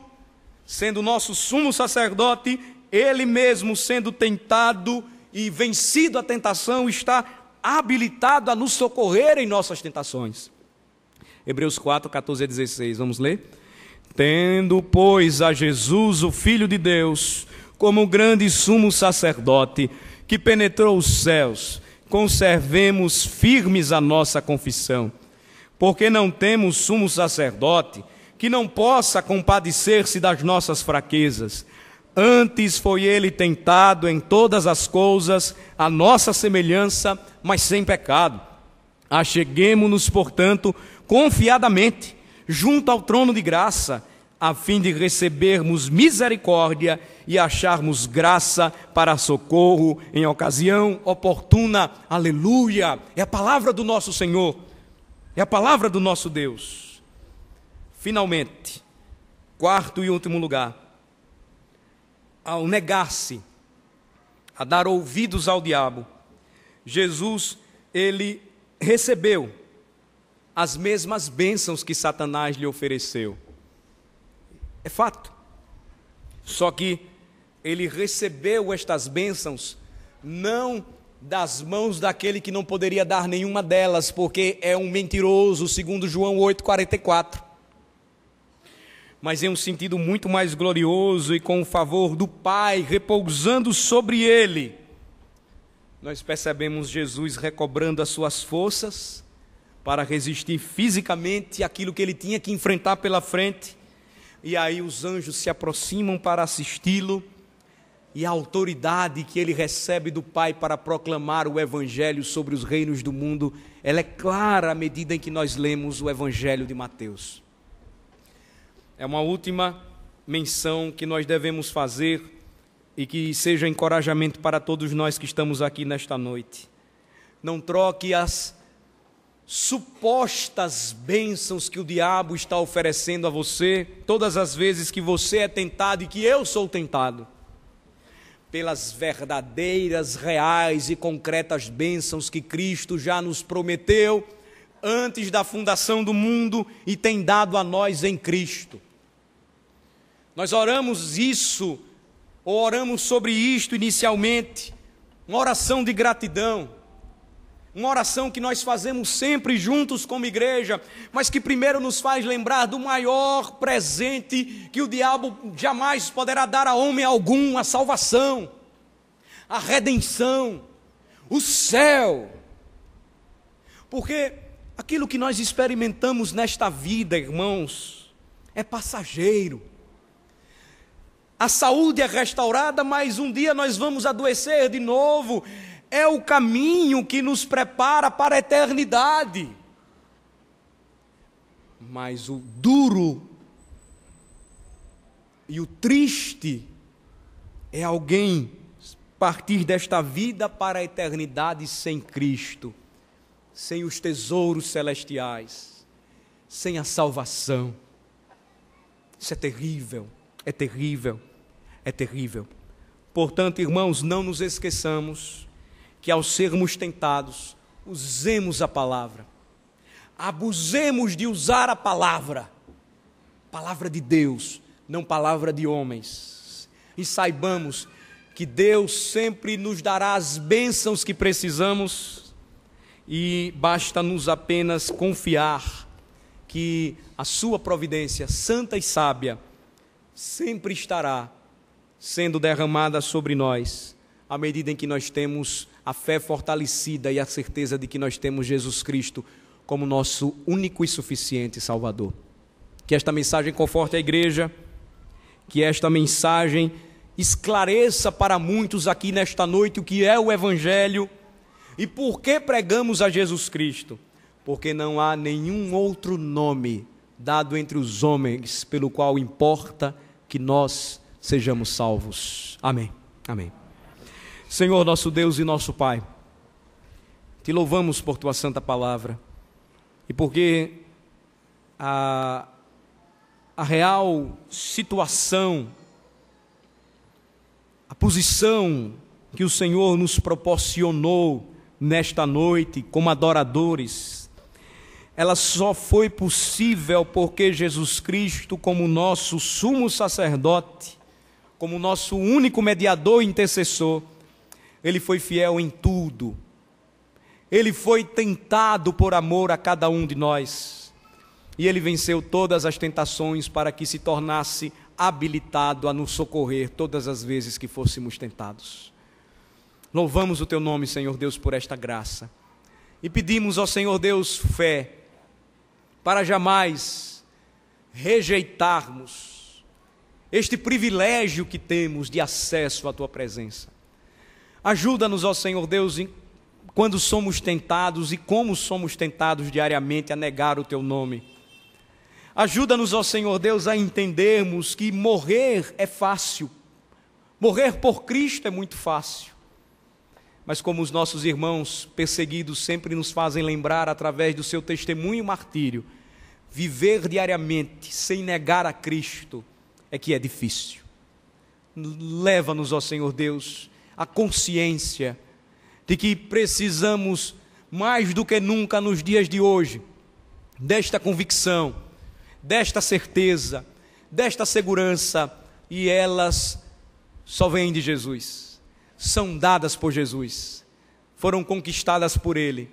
sendo nosso sumo sacerdote, Ele mesmo sendo tentado e vencido a tentação, está habilitado a nos socorrer em nossas tentações. Hebreus 4, 14 a 16, vamos ler? Tendo, pois, a Jesus, o Filho de Deus, como grande sumo sacerdote, que penetrou os céus, conservemos firmes a nossa confissão, porque não temos sumo sacerdote que não possa compadecer-se das nossas fraquezas. Antes foi ele tentado em todas as coisas, à nossa semelhança, mas sem pecado. Acheguemo-nos, portanto, confiadamente, junto ao trono de graça, a fim de recebermos misericórdia e acharmos graça para socorro em ocasião oportuna. Aleluia! É a palavra do nosso Senhor, é a palavra do nosso Deus. Finalmente, quarto e último lugar, ao negar-se a dar ouvidos ao diabo, Jesus, ele recebeu as mesmas bênçãos que Satanás lhe ofereceu. É fato. Só que ele recebeu estas bênçãos não das mãos daquele que não poderia dar nenhuma delas, porque é um mentiroso, segundo João 8,44. Mas em um sentido muito mais glorioso e com o favor do Pai repousando sobre ele. Nós percebemos Jesus recobrando as suas forças para resistir fisicamente àquilo que ele tinha que enfrentar pela frente. E aí os anjos se aproximam para assisti-lo, e a autoridade que ele recebe do Pai para proclamar o Evangelho sobre os reinos do mundo, ela é clara à medida em que nós lemos o Evangelho de Mateus. É uma última menção que nós devemos fazer e que seja encorajamento para todos nós que estamos aqui nesta noite. Não troque as supostas bênçãos que o diabo está oferecendo a você, todas as vezes que você é tentado e que eu sou tentado, pelas verdadeiras, reais e concretas bênçãos que Cristo já nos prometeu antes da fundação do mundo e tem dado a nós em Cristo. Nós oramos isso, ou oramos sobre isto inicialmente, uma oração de gratidão. uma oração que nós fazemos sempre juntos como igreja, mas que primeiro nos faz lembrar do maior presente que o diabo jamais poderá dar a homem algum: a salvação, a redenção, o céu. Porque aquilo que nós experimentamos nesta vida, irmãos, é passageiro. A saúde é restaurada, mas um dia nós vamos adoecer de novo. É o caminho que nos prepara para a eternidade. Mas o duro e o triste é alguém partir desta vida para a eternidade sem Cristo, sem os tesouros celestiais, sem a salvação. Isso é terrível, é terrível, é terrível. Portanto, irmãos, não nos esqueçamos que ao sermos tentados, usemos a palavra, abusemos de usar a palavra de Deus, não palavra de homens, e saibamos que Deus sempre nos dará as bênçãos que precisamos, e basta-nos apenas confiar que a sua providência santa e sábia sempre estará sendo derramada sobre nós, à medida em que nós temos a fé fortalecida e a certeza de que nós temos Jesus Cristo como nosso único e suficiente Salvador. Que esta mensagem conforte a igreja, que esta mensagem esclareça para muitos aqui nesta noite o que é o Evangelho e por que pregamos a Jesus Cristo. Porque não há nenhum outro nome dado entre os homens pelo qual importa que nós sejamos salvos. Amém. Amém. Senhor, nosso Deus e nosso Pai, te louvamos por tua santa palavra e porque a real situação, a posição que o Senhor nos proporcionou nesta noite como adoradores, ela só foi possível porque Jesus Cristo, como nosso sumo sacerdote, como nosso único mediador e intercessor, Ele foi fiel em tudo. Ele foi tentado por amor a cada um de nós. E Ele venceu todas as tentações para que se tornasse habilitado a nos socorrer todas as vezes que fôssemos tentados. Louvamos o Teu nome, Senhor Deus, por esta graça. E pedimos ao Senhor Deus fé, para jamais rejeitarmos este privilégio que temos de acesso à Tua presença. Ajuda-nos, ó Senhor Deus, quando somos tentados e como somos tentados diariamente a negar o Teu nome. Ajuda-nos, ó Senhor Deus, a entendermos que morrer é fácil. Morrer por Cristo é muito fácil. Mas como os nossos irmãos perseguidos sempre nos fazem lembrar através do seu testemunho e martírio, viver diariamente sem negar a Cristo é que é difícil. Leva-nos, ó Senhor Deus, a consciência de que precisamos mais do que nunca nos dias de hoje desta convicção, desta certeza, desta segurança, e elas só vêm de Jesus, são dadas por Jesus, foram conquistadas por Ele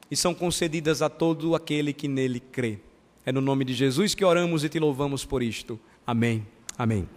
e são concedidas a todo aquele que nele crê. É no nome de Jesus que oramos e te louvamos por isto. Amém. Amém.